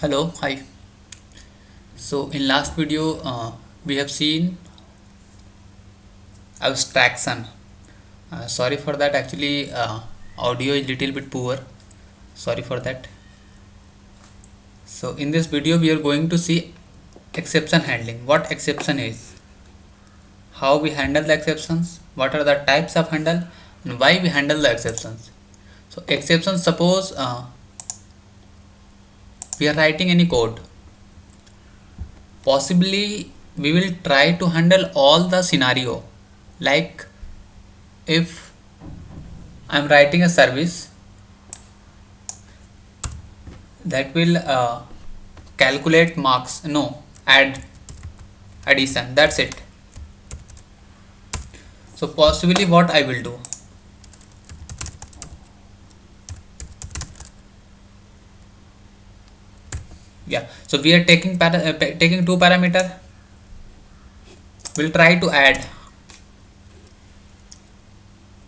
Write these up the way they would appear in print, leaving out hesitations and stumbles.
Hello, hi. So in last video, we have seen abstraction. Sorry for that. Actually, audio is little bit poor. Sorry for that. So in this video, we are going to see exception handling. What exception is, how we handle the exceptions, what are the types of handle, and why we handle the exceptions. So exceptions. Suppose we are writing any code. Possibly we will try to handle all the scenario, like if I'm writing a service that will calculate marks, no, add addition, that's it. So possibly what I will do, yeah, so we are taking two parameter, we'll try to add,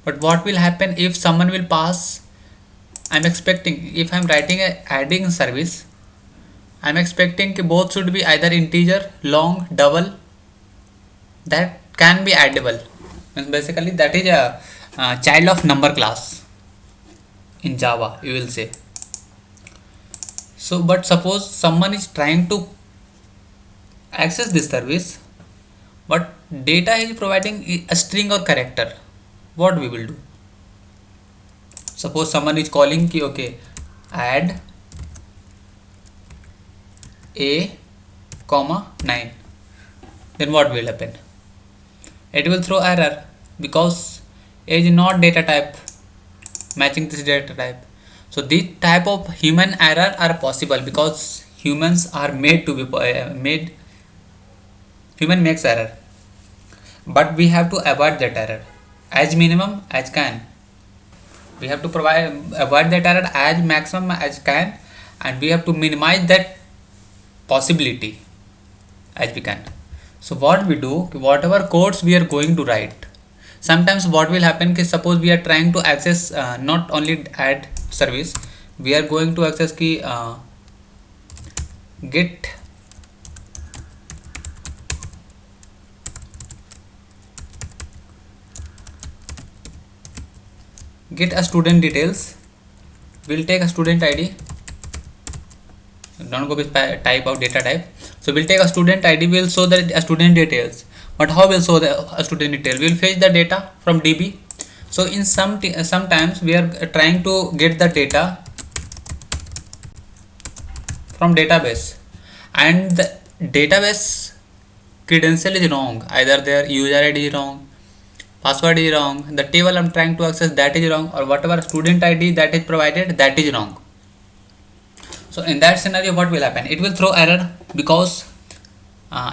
but what will happen if someone will pass, I'm expecting, if I'm writing a adding service, I'm expecting both should be either integer, long, double, that can be addable. Means basically that is a child of number class in Java, you will say. So but suppose someone is trying to access this service, but data is providing a string or character, what we will do? Suppose someone is calling ki okay, add a comma 9, then what will happen? It will throw error because age is not data type matching this data type. So this type of human error are possible because humans are made to be made, human makes error, but we have to avoid that error as minimum as can. We have to avoid that error as maximum as can, and we have to minimize that possibility as we can. So what we do, whatever codes we are going to write, sometimes what will happen is suppose we are trying to access not only add service, we are going to access ki get a student details, we'll take a student id, don't go with type of data type. So we'll take a student id, we'll show the student details, but how we'll show the student detail? We'll fetch the data from db. So in sometimes we are trying to get the data from database, and the database credential is wrong, either their user id is wrong, password is wrong, the table I'm trying to access that is wrong, or whatever student id that is provided that is wrong. So in that scenario what will happen? It will throw error because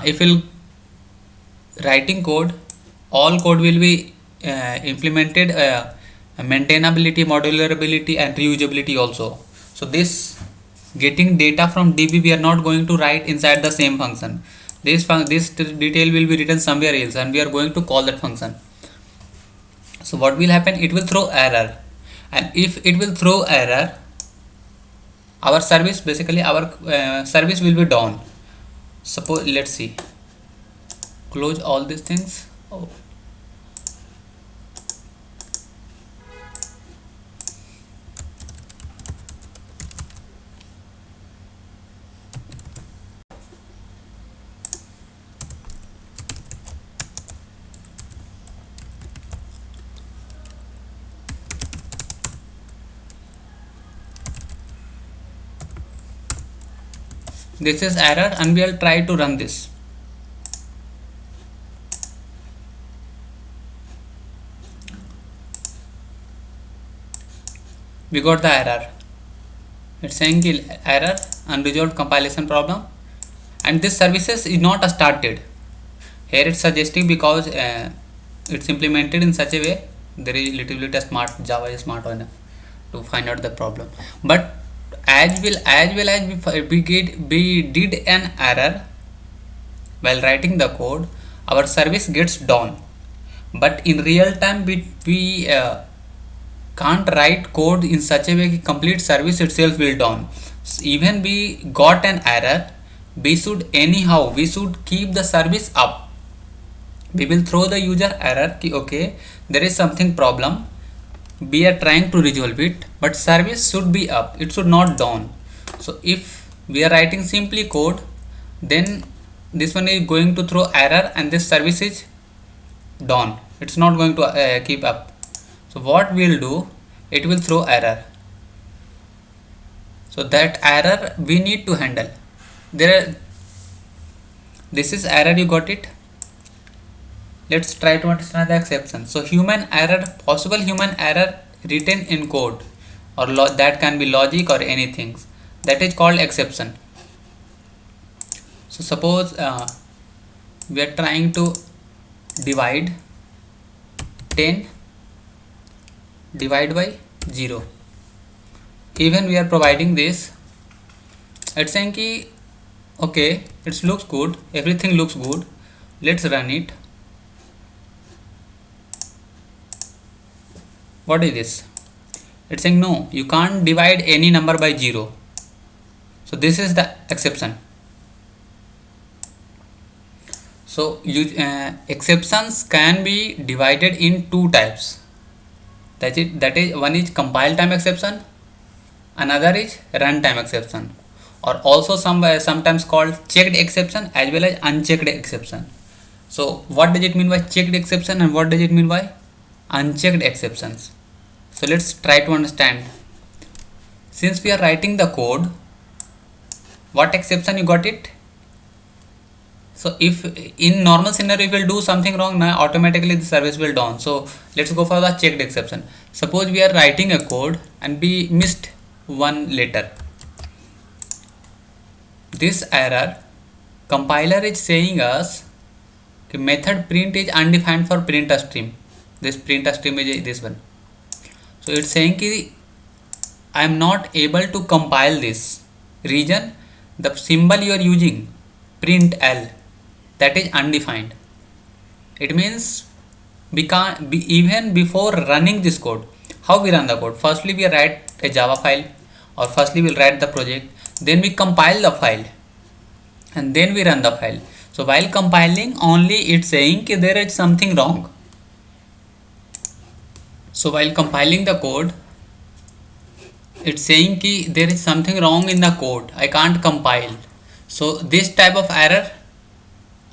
if we'll writing code, all code will be implemented maintainability, modularity and reusability also. So this getting data from db we are not going to write inside the same function. This detail will be written somewhere else and we are going to call that function. So what will happen? It will throw error, and if it will throw error, our service, basically our service will be down. Suppose, let's see, close all these things. Oh. This is error and we will try to run this. We got the error. It's saying error, unresolved compilation problem, and this services is not started. Here it's suggesting because it's implemented in such a way, there is little bit a smart, Java is smart enough to find out the problem. But as well as we did an error while writing the code, our service gets down. But in real time we can't write code in such a way that complete service itself will down. even we got an error, we should keep the service up. We will throw the user error ki okay, there is something problem, we are trying to resolve it, but service should be up, it should not down. So if we are writing simply code, then this one is going to throw error and this service is down, it's not going to keep up. So what we'll do, it will throw error. So that error we need to handle. This is error, you got it. Let's try to understand the exception. So possible human error written in code, or that can be logic or anything, that is called exception. So suppose we are trying to divide 10 divide by 0. Even we are providing this, it's saying ki okay, it looks good, everything looks good, let's run it. What is this? It's saying no, you can't divide any number by 0. So this is the exception. So exceptions can be divided in two types. That is one is compile time exception, another is runtime exception, or also sometimes called checked exception as well as unchecked exception. So what does it mean by checked exception and what does it mean by unchecked exceptions? So let's try to understand. Since we are writing the code, what exception you got it? So if in normal scenario if we will do something wrong, now automatically the service will down. So let's go for the checked exception. Suppose we are writing a code and we missed one letter. This error, compiler is saying us the method print is undefined for print a stream. This print a stream is this one. So it's saying ki I am not able to compile this. Reason, the symbol you are using, print L, that is undefined. It means we can't even before running this code. How we run the code? Firstly we write a Java file, or firstly we'll write the project, then we compile the file and then we run the file. So while compiling only it's saying that there is something wrong. So while compiling the code, it's saying that there is something wrong in the code, I can't compile. So this type of error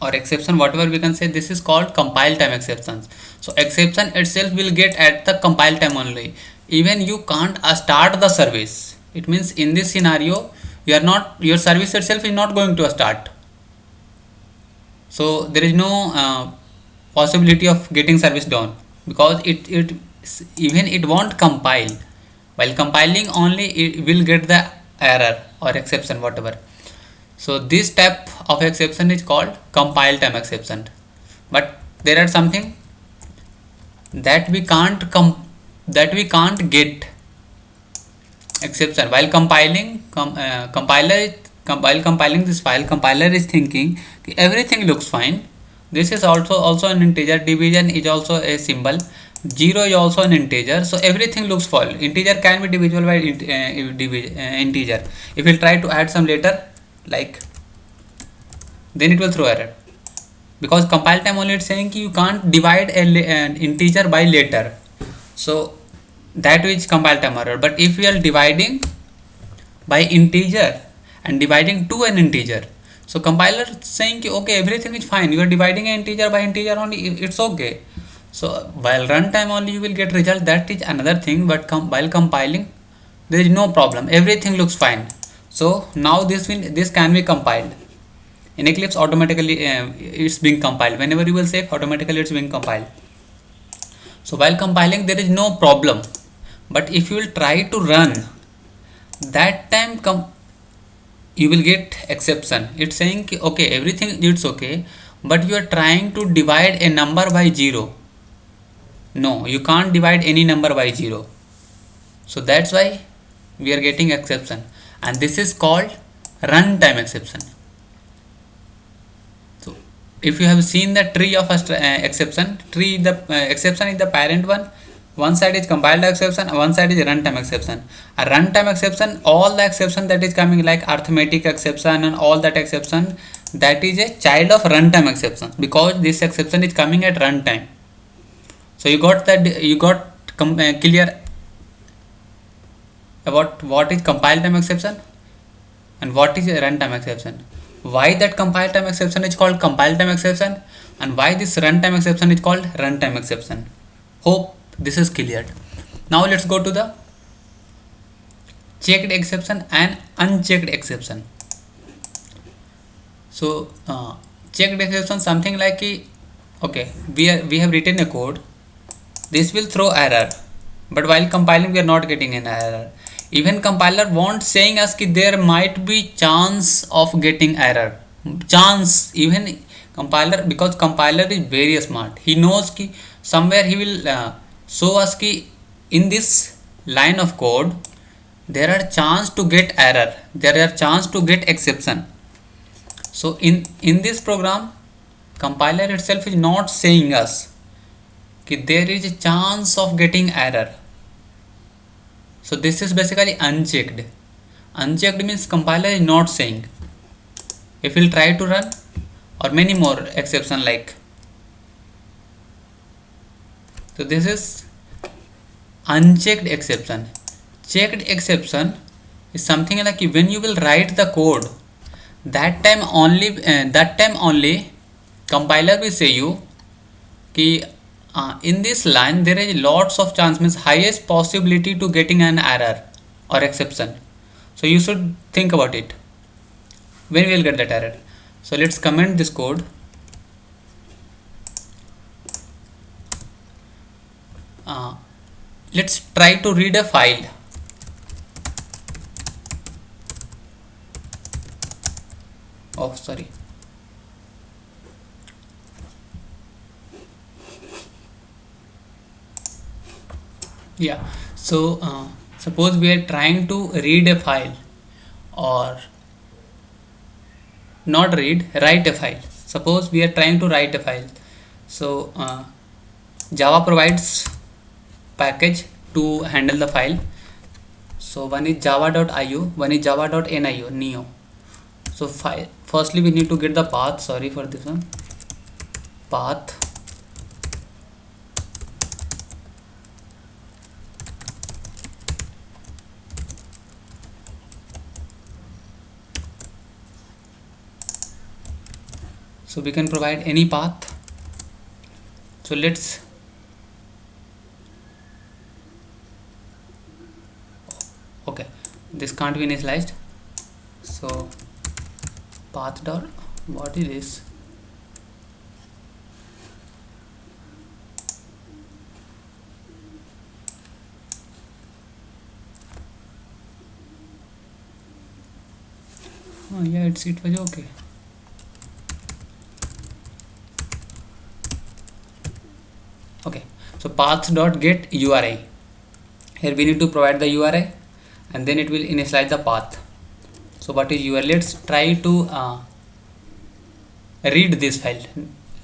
or exception, whatever we can say, this is called compile time exceptions. So exception itself will get at the compile time only. Even you can't start the service. It means in this scenario your service itself is not going to start. So there is no possibility of getting service down, because it won't compile. While compiling only it will get the error or exception whatever. So this type of exception is called compile time exception. But there are something that we can't get exception while compiling. While compiling this file, compiler is thinking everything looks fine. This is also an integer, division is also a symbol, 0 is also an integer, so everything looks fine. Integer can be divisible by integer. If we try to add some letter like, then it will throw error, because compile time only it's saying you can't divide an integer by letter. So that is compile time error. But if we are dividing by integer and dividing to an integer, so compiler saying okay, everything is fine, you are dividing an integer by integer only, it's okay. So while runtime only you will get result, that is another thing. But while compiling there is no problem, everything looks fine. So now this can be compiled in Eclipse automatically. It's being compiled whenever you will save, automatically it's being compiled. So while compiling there is no problem, but if you will try to run, that time you will get exception. It's saying okay, everything it's okay, but you are trying to divide a number by 0. No, you can't divide any number by 0. So that's why we are getting exception, and this is called runtime exception. So if you have seen the tree of exception, exception is the parent one, One side is compiled exception, one side is runtime exception. A runtime exception, all the exception that is coming like arithmetic exception and all that exception, that is a child of runtime exception, because this exception is coming at runtime. So you got that, you got clear about what is compile time exception and what is a runtime exception. Why that compile time exception is called compile time exception, and why this runtime exception is called runtime exception. Hope this is cleared. Now let's go to the checked exception and unchecked exception. So checked exception something like okay, we have written a code, this will throw error, but while compiling we are not getting an error. Even compiler won't saying us कि there might be chance of getting error, chance. Even compiler, because compiler is very smart, he knows कि somewhere he will show us कि in this line of code there are chance to get error, there are chance to get exception. So in this program, compiler itself is not saying us कि there is a chance of getting error. So this is basically unchecked. Unchecked means compiler is not saying. If we'll try to run, or many more exception like, so this is unchecked exception. Checked exception is something like when you will write the code, that time only compiler will say you कि in this line there is lots of chance, means highest possibility to getting an error or exception. So you should think about it when we will get that error. So let's comment this code. Let's try to read a file. Oh sorry, yeah. So suppose we are trying to read a file, or not read, write a file. Suppose we are trying to write a file. So Java provides package to handle the file. So one is java.io, one is java.nio neo. So firstly we need to get the path, sorry for this one, path. So we can provide any path. So let's okay, this can't be initialized. So path dot, what is this? Oh yeah, it was okay. Okay, so path dot get URI. Here we need to provide the URI, and then it will initialize the path. So what is URI? Let's try to read this file,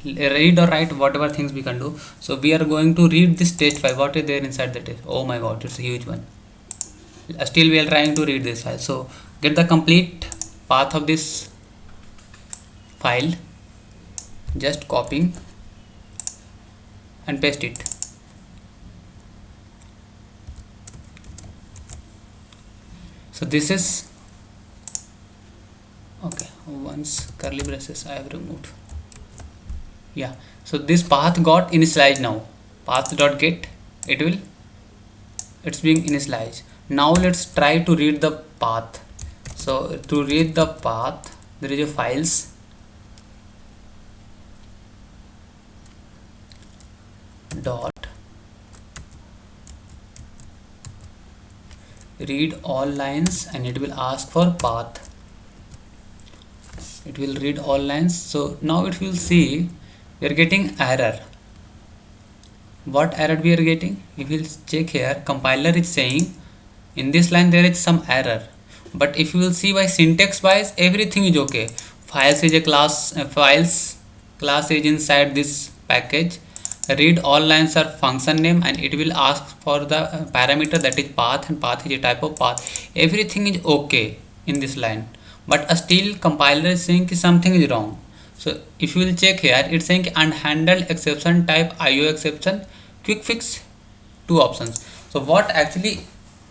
read or write whatever things we can do. So we are going to read this test file. What is there inside the test? Oh my god, it's a huge one. Still we are trying to read this file. So get the complete path of this file, just copying and paste it. So this is okay, once curly braces I have removed. Yeah, so this path got initialized now. Path dot get, it's being initialized. Now let's try to read the path. So to read the path, there is a files, dot read all lines, and it will ask for path. It will read all lines. So now it will see we are getting error. What error we are getting? If you will check here, compiler is saying in this line there is some error, but if you will see by syntax wise everything is okay. Files is a class, files class is inside this package, read all lines are function name, and it will ask for the parameter that is path, and path is a type of path. Everything is okay in this line, but still compiler is saying something is wrong. So if you will check here, it's saying unhandled exception type IO exception quick fix, two options. So what actually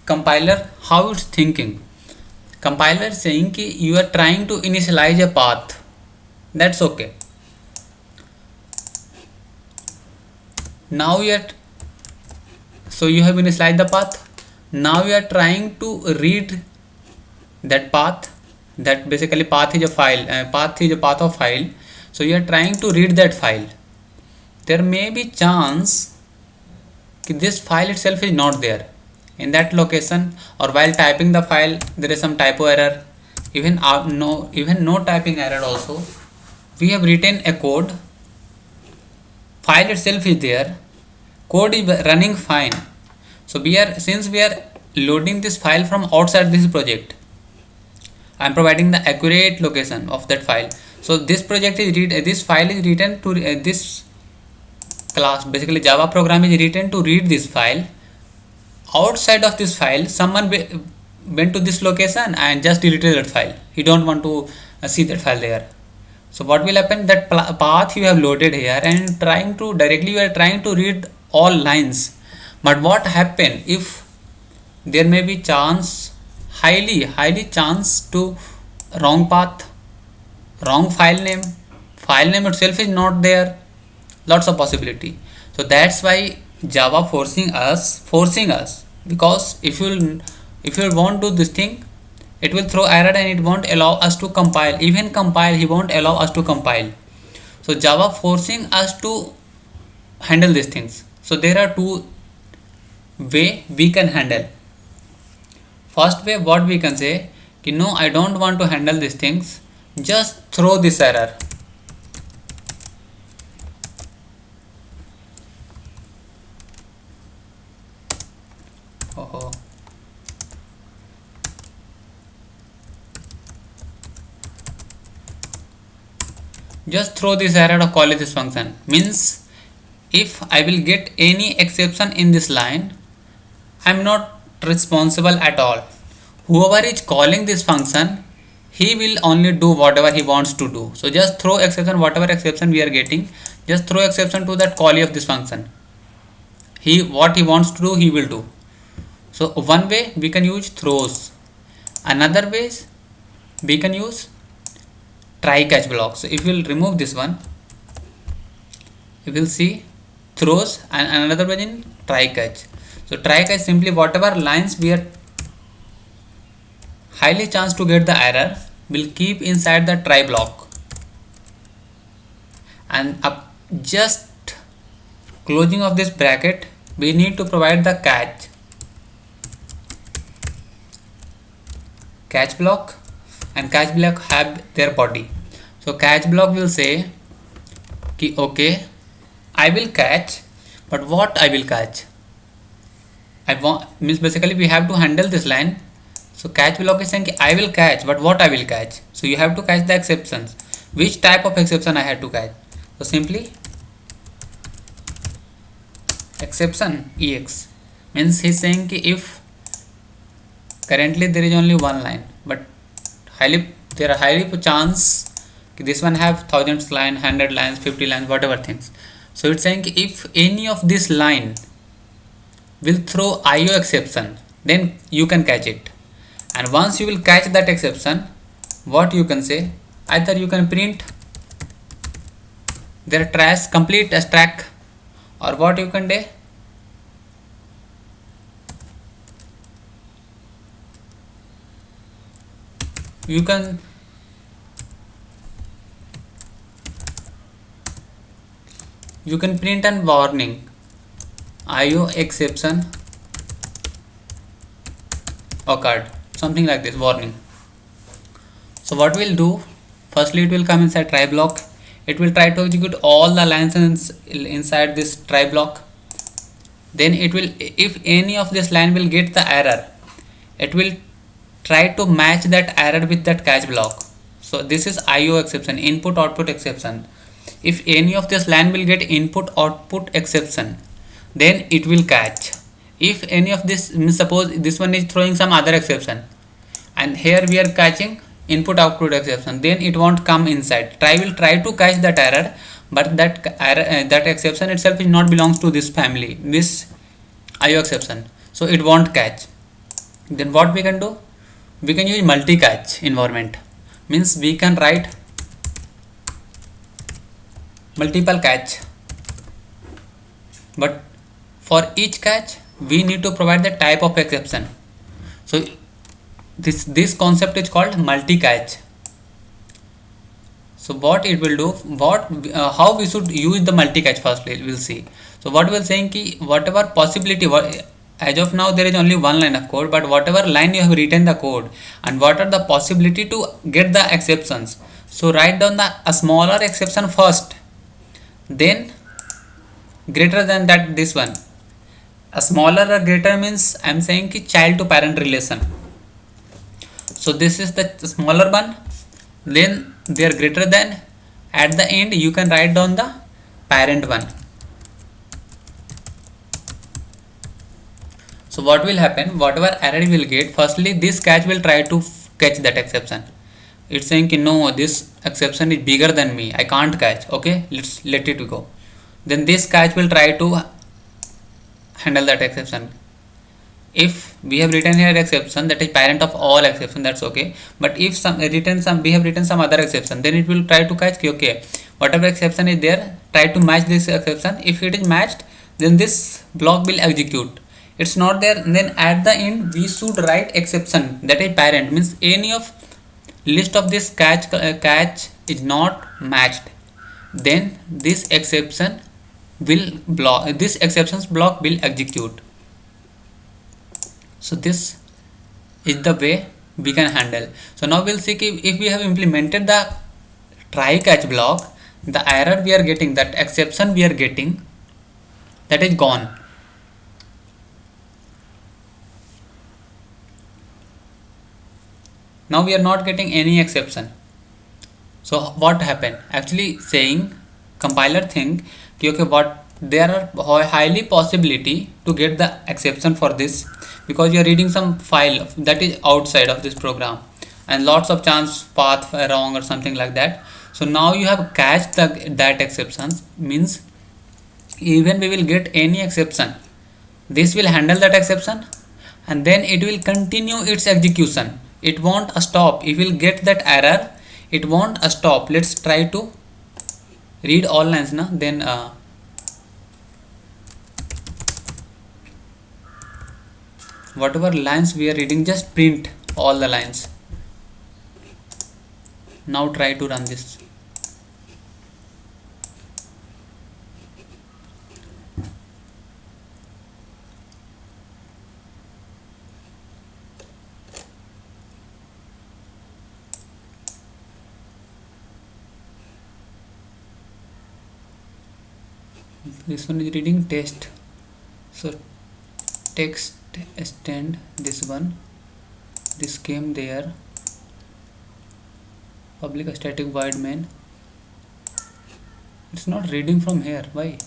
compiler, how it's thinking, compiler is saying कि you are trying to initialize a path, that's okay. Now you are, so you have initialized the path, now you are trying to read that path, that basically path is a file, path is a path of file. So you are trying to read that file. There may be chance that this file itself is not there in that location, or while typing the file there is some typo error, even no typing error also. We have written a code, file itself is there, code is running fine. So since we are loading this file from outside this project, I am providing the accurate location of that file. So this project is this file is written to this class, basically Java program is written to read this file. Outside of this file, someone went to this location and just deleted that file. He don't want to see that file there. So what will happen, that path you have loaded here, and trying to directly you are trying to read all lines, but what happen if there may be chance, highly chance to wrong path, wrong file name itself is not there, lots of possibility. So that's why Java forcing us, because if you want to do this thing, it will throw error and it won't allow us to compile, even compile he won't allow us to compile. So Java forcing us to handle these things. So there are two way we can handle. First way, what we can say, no, I don't want to handle these things, just throw this error. Oh, just throw this error or call it this function, means if I will get any exception in this line, I am not responsible at all. Whoever is calling this function, he will only do whatever he wants to do. So just throw exception, whatever exception we are getting, just throw exception to that callee of this function. What he wants to do, he will do. So one way we can use throws. Another ways we can use try catch block. So if we'll remove this one, you will see throws, and another one in try catch. So try catch, simply whatever lines we are highly chance to get the error, will keep inside the try block, and up just closing of this bracket we need to provide the catch block, and catch block have their body. So catch block will say ki okay, I will catch, but what I will catch, I want, means basically we have to handle this line. So catch block is saying I will catch, but what I will catch. So you have to catch the exceptions, which type of exception I had to catch. So simply exception ex, means he's saying ki if currently there is only one line, but there are highly chance ki this one have thousands line, 100 lines, 50 lines, whatever things. So it's saying ki if any of this line will throw IO exception, then you can catch it. And once you will catch that exception, what you can say, either you can print their trash complete as track, or what you can do, you can print an warning IO exception occurred, something like this, warning. So what we'll do, firstly it will come inside try block, it will try to execute all the lines inside this try block. Then it will, if any of this line will get the error, it will try to match that error with that catch block. So this is IO exception, input output exception. if any of this line will get input output exception, then it will catch. If any of this, suppose this one is throwing some other exception, and here we are catching input output exception, then it won't come inside. Try will try to catch that error, but that error, that exception itself is not belongs to this family, this IO exception, so it won't catch. Then what we can do, we can use multi catch environment, means we can write multiple catch, but for each catch we need to provide the type of exception. So this concept is called multi catch. So what it will do, how we should use the multi catch, firstly we'll see. So what we're saying ki whatever possibility, as of now there is only one line of code, but whatever line you have written the code and what are the possibility to get the exceptions, so write down a smaller exception first, then greater than that this one. A smaller or greater means I'm saying ki child to parent relation. So this is the smaller one, then they are greater than, at the end you can write down the parent one. So what will happen, whatever error you will get, firstly this catch will try to catch that exception. It's saying ki no, this exception is bigger than me, I can't catch. Okay, let's let it go. Then this catch will try to handle that exception. If we have written here exception that is parent of all exception, that's okay, but if we have written some other exception, then it will try to catch okay, whatever exception is there, try to match this exception. If it is matched, then this block will execute. It's not there, then at the end we should write exception that is parent, means any of list of this catch is not matched, then this exception will block, this exceptions block will execute. So this is the way we can handle. So now we'll see if we have implemented the try catch block, the error we are getting, that exception we are getting, that is gone. Now we are not getting any exception. So what happened, actually saying compiler think okay, what there are highly possibility to get the exception for this, because you are reading some file that is outside of this program and lots of chance path wrong or something like that. So now you have catched that exceptions, means even we will get any exception, this will handle that exception and then it will continue its execution. It won't stop. If will get that error, it won't stop. Let's try to read all lines now, then whatever lines we are reading, just print all the lines. Now try to run this. This one is reading test, so text extend this one, this came there, public static void main. It's not reading from here, why?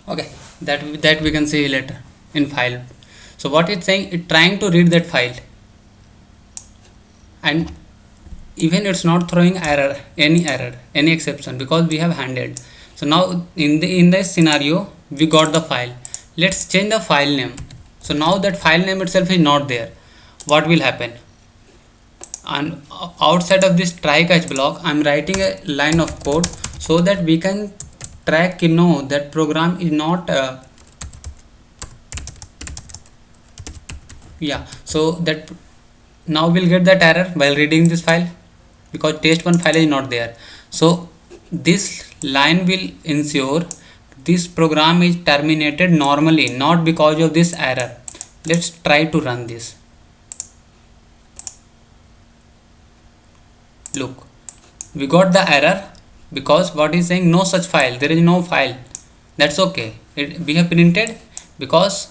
Okay, that we can see later in file. So what it's saying, it's trying to read that file and even it's not throwing any exception, because we have handled. So now in this scenario we got the file. Let's change the file name. So now that file name itself is not there. What will happen? And outside of this try catch block, I'm writing a line of code so that we can track, that program is not Yeah, so that now we'll get that error while reading this file, because test1 file is not there. So this line will ensure this program is terminated normally, not because of this error. Let's try to run this. Look, we got the error because what is saying, no such file, there is no file. That's okay, we have printed because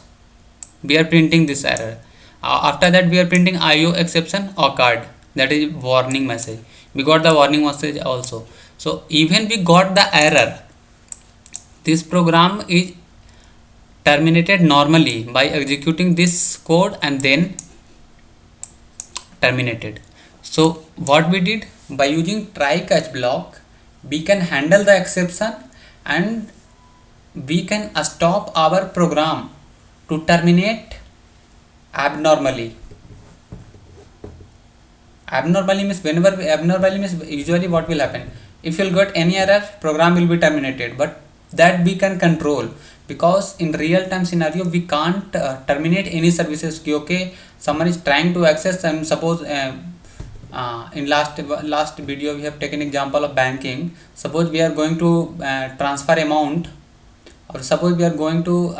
we are printing this error. After that we are printing IO exception occurred, that is warning message. We got the warning message also. So even we got the error, this program is terminated normally by executing this code and then terminated. So what we did, by using try catch block, we can handle the exception and we can stop our program to terminate abnormally. Abnormally means usually what will happen, if you'll get any error, program will be terminated, but that we can control, because in real time scenario we can't terminate any services. Okay, someone is trying to access, and suppose in last video we have taken example of banking. Suppose we are going to transfer amount, or suppose we are going to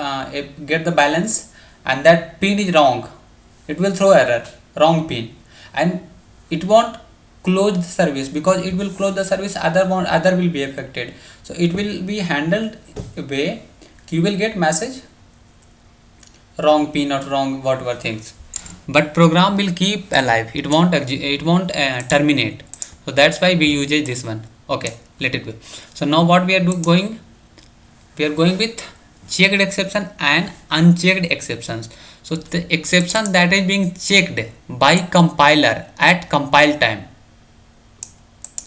get the balance, and that pin is wrong, it will throw error, wrong pin, and it won't close the service, because it will close the service, other will be affected. So it will be handled way, you will get message wrong pin or wrong whatever things, but program will keep alive, it won't terminate. So that's why we use this one. Okay, let it go. So now what we are going, we are going with checked exception and unchecked exceptions. So the exception that is being checked by compiler at compile time,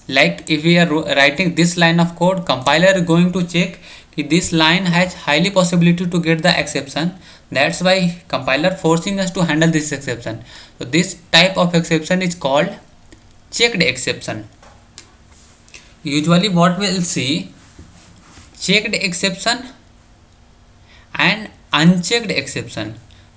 like if we are writing this line of code, compiler is going to check if this line has highly possibility to get the exception. That's why compiler forcing us to handle this exception. So this type of exception is called checked exception. Usually what we'll see, checked exception and unchecked exception.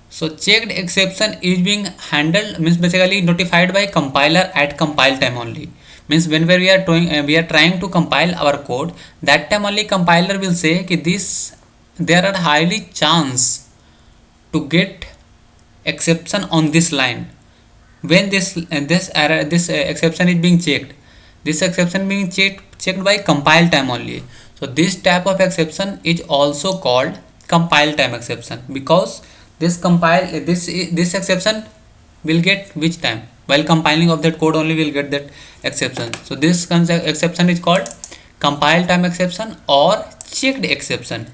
So checked exception is being handled, means basically notified by compiler at compile time only. Means whenever we are doing we are trying to compile our code, that time only compiler will say कि this, there are highly chance to get exception on this line. When this error, this exception is being checked, this exception being checked by compile time only. So this type of exception is also called compile time exception, because this exception will get which time, while compiling of that code only will get that exception. So this exception is called compile time exception or checked exception.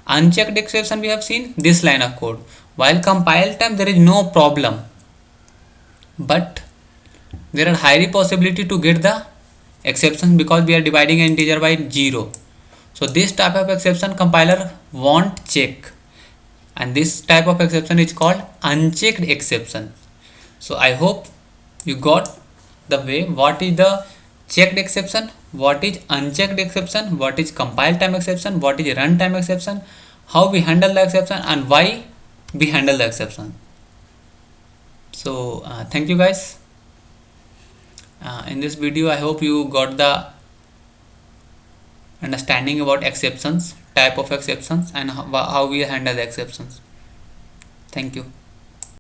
Unchecked exception we have seen this line of code, while compile time there is no problem, but there are high possibility to get the exception because we are dividing an integer by 0. So this type of exception compiler won't check, and this type of exception is called unchecked exception. So I hope you got the way, what is the checked exception, what is unchecked exception, what is compile time exception, what is runtime exception, how we handle the exception, and why we handle the exception. So thank you guys. In this video I hope you got the understanding about exceptions, type of exceptions, and how we handle the exceptions. Thank you.